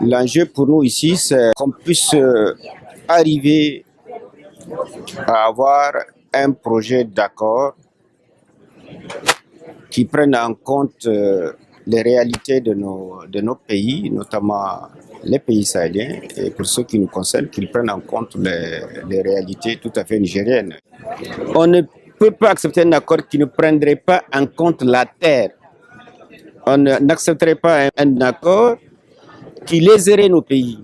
L'enjeu pour nous ici, c'est qu'on puisse arriver à avoir un projet d'accord qui prenne en compte les réalités de nos pays, notamment les pays sahéliens, et pour ceux qui nous concernent, qu'ils prennent en compte les réalités tout à fait nigériennes. On ne peut pas accepter un accord qui ne prendrait pas en compte la terre. On n'accepterait pas un accord qui léserait nos pays.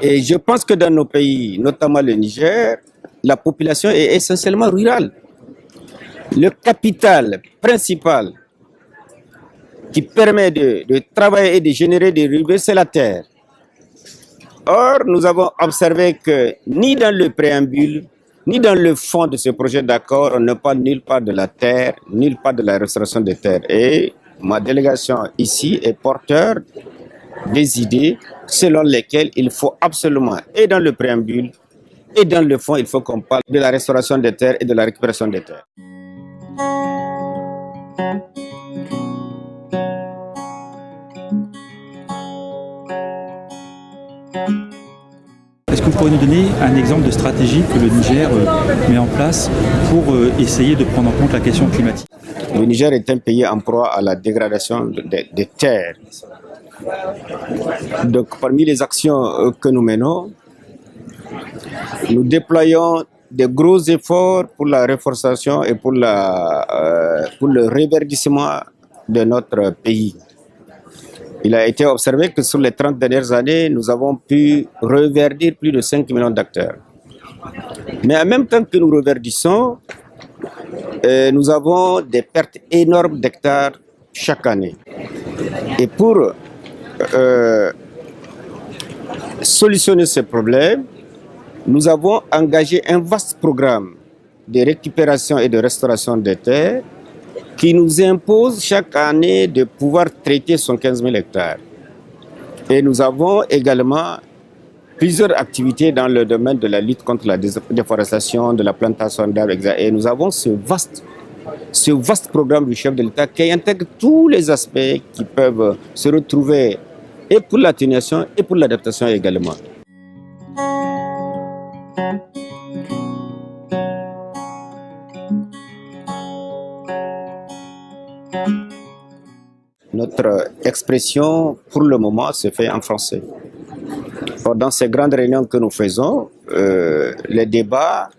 Et je pense que dans nos pays, notamment le Niger, la population est essentiellement rurale. Le capital principal qui permet de travailler et de générer des revenus, c'est la terre. Or, nous avons observé que ni dans le préambule, ni dans le fond de ce projet d'accord, on ne parle nulle part de la terre, nulle part de la restauration des terres. Et ma délégation ici est porteur des idées selon lesquelles il faut absolument, et dans le préambule, et dans le fond, il faut qu'on parle de la restauration des terres et de la récupération des terres. Est-ce que vous pourriez nous donner un exemple de stratégie que le Niger met en place pour essayer de prendre en compte la question climatique? Le Niger est un pays en proie à la dégradation des terres. Donc, parmi les actions que nous menons, nous déployons des gros efforts pour la reforestation et pour le reverdissement de notre pays. Il a été observé que sur les 30 dernières années, nous avons pu reverdir plus de 5 millions d'hectares. Mais en même temps que nous reverdissons, nous avons des pertes énormes d'hectares chaque année. Et pour solutionner ce problème, nous avons engagé un vaste programme de récupération et de restauration des terres qui nous impose chaque année de pouvoir traiter 115 000 hectares. Et nous avons également plusieurs activités dans le domaine de la lutte contre la déforestation, de la plantation d'arbres, et nous avons ce vaste programme du chef de l'État qui intègre tous les aspects qui peuvent se retrouver et pour l'atténuation et pour l'adaptation également. Notre expression, pour le moment, se fait en français. Dans ces grandes réunions que nous faisons, les débats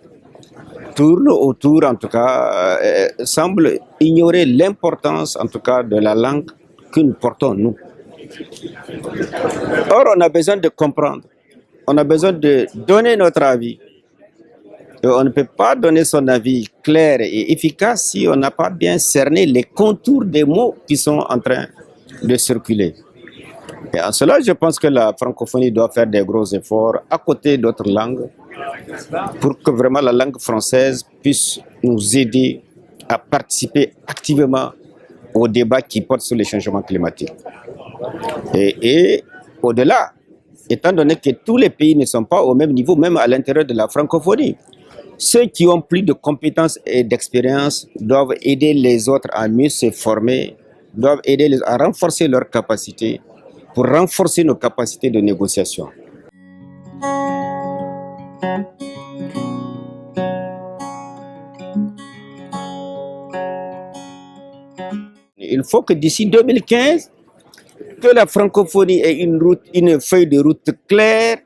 tournent autour, en tout cas, semblent ignorer l'importance, en tout cas, de la langue que nous portons, nous. Or, on a besoin de comprendre, on a besoin de donner notre avis. Et on ne peut pas donner son avis clair et efficace si on n'a pas bien cerné les contours des mots qui sont en train de circuler. Et en cela, je pense que la francophonie doit faire des gros efforts à côté d'autres langues pour que vraiment la langue française puisse nous aider à participer activement au débat qui porte sur les changements climatiques. Et au-delà, étant donné que tous les pays ne sont pas au même niveau, même à l'intérieur de la francophonie, ceux qui ont plus de compétences et d'expérience doivent aider les autres à mieux se former, doivent aider à renforcer leurs capacités pour renforcer nos capacités de négociation. Il faut que d'ici 2015, que la francophonie ait une feuille de route claire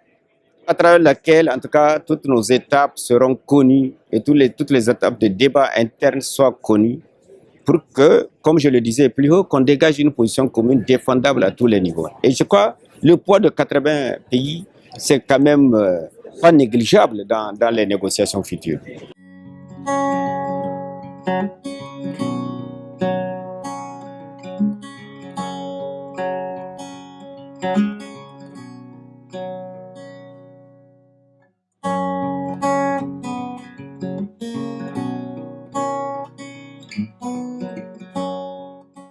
à travers laquelle, en tout cas, toutes nos étapes seront connues et toutes les étapes de débat interne soient connues pour que, comme je le disais plus haut, qu'on dégage une position commune défendable à tous les niveaux. Et je crois que le poids de 80 pays, c'est quand même pas négligeable dans les négociations futures. Merci.